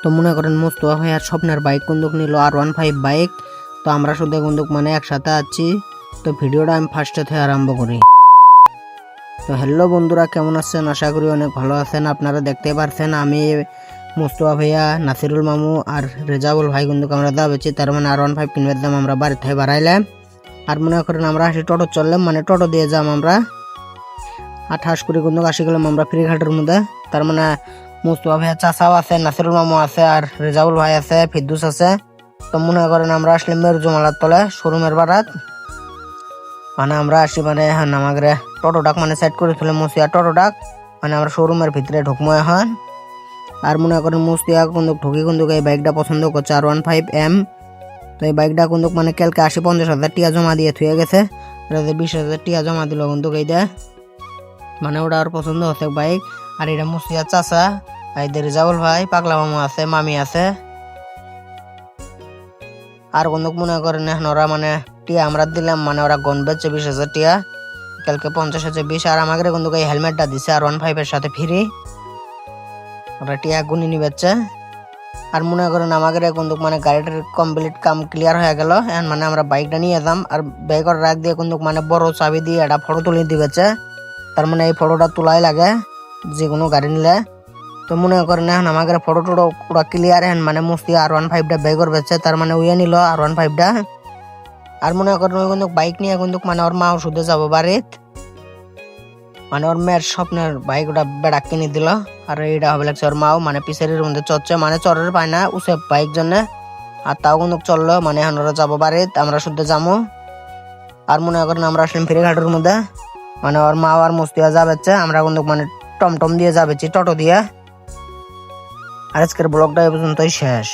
তো মনে করেন মুস্তফা ভাই আর স্বপ্নের বাইক বন্দুক নিল R15 বাইক। তো আমরা শুধু বন্দুক মানে একসাথে আছি। তো ভিডিওটা আমি ফার্স্টে থেকে আরম্ভ করি। তো হ্যালো বন্ধুরা, কেমন আছেন? আশা করি অনেক ভালো আছেন। আপনারা দেখতে পারছেন আমি মুস্তফা ভাইয়া, নাসিরুল মামু আর রেজাউল ভাই বন্দুক আমরা দাবেছি। তার মানে R15 কিনবার দাম আমরা বাড়ি থেকে বাড়াইলাম। আর মনে করেন আমরা আসি টোটো চললাম, মানে টোটো দিয়ে যাম আমরা 28 করে বন্দুক আসি গেলাম আমরা ফ্রিঘাটের মধ্যে। তার মানে মুস্তফা ভাইয়া চাচাও আছে, নাসিরুল মামু আছে, আর রেজাউল ভাই আছে, ফিদ্দুস আছে। তো মনে করেন আমরা আসলে মেরুজমালার তলে শোরুমের বারাত, মানে আমরা আসি মানে এখন আমাকে টোটো ডাক মানে সেট করে তুলে মুসিয়া টোটো ডাক, মানে আমরা শোরুমের ভিতরে ঢুকবো এখন। আর মনে করেন মুস্তিয়া কিন্তু ঢুকি কিন্তু এই বাইকটা পছন্দ করছে R15M। তো এই বাইকটা কিন্তু মানে কালকে 50,000 টিয়া জমা দিয়ে থুয়ে গেছে, 20,000 টিয়া জমা দিল কিন্তু এইটা, মানে ওটা আর পছন্দ হচ্ছে বাইক। আর এটা মুস্তিয়া চাচা, এদের রেজাউল ভাই, পাগলা মামু আছে, মামি আছে। আর বন্ধুক মনে করেন এখন ওরা মানে টিয়া আমরা দিলাম, মানে ওরা গন বেচছে 20,000 টিয়া, কালকে 50,000 20। আর আমাকে কিন্তু এই হেলমেটটা দিছে R15 এর সাথে ফ্রি, ওরা টিয়া গুনি নিবেচ্ছে। আর মনে করেন আমাকে কিন্তু মানে গাড়িটার কমপ্লিট কাম ক্লিয়ার হয়ে গেল। এখন মানে আমরা বাইকটা নিয়ে যাম, আর বাইকের রাখ দিয়ে কিন্তু মানে বড় চাবি দিয়ে একটা ফটো তুলে দিবেছে। তার মানে এই ফটোটা তোলাই লাগে যে কোনো গাড়ি নিলে। তো মনে করেন এখন আমাকে ফটো টোটো পুরো ক্লিয়ার। এখন মানে মুস্তি R15টা বাইকের বেচছে, তার মানে উইয়ে নিল R15টা। আর মনে করেন ওই কিন্তু বাইক নিয়ে কিন্তু মানে ওর মা ওষুধে যাবো বাড়িত, মানে ওর মেয়ের স্বপ্নের বাইক ওটা বেড়া কিনে দিল। আর এইটা হবে লাগছে ওর মাও, মানে পিছারির মধ্যে চড়ছে, মানে চরের পায় না উসে বাইক জন্য। আর তাও কিন্তু চললো, মানে এখন ওরা যাবো বাড়িত, আমরা শুদ্ধ যাবো। আর মনে করেন আমরা আসলাম ফেরিঘাটের মধ্যে, মানে ওর মা আর মুস্তিয়া যাবেচ্ছে, আমরা কিন্তু মানে টমটম দিয়ে যাবেছি, টোটো দিয়ে। আর আজকের ব্লগটা এ পর্যন্তই শেষ।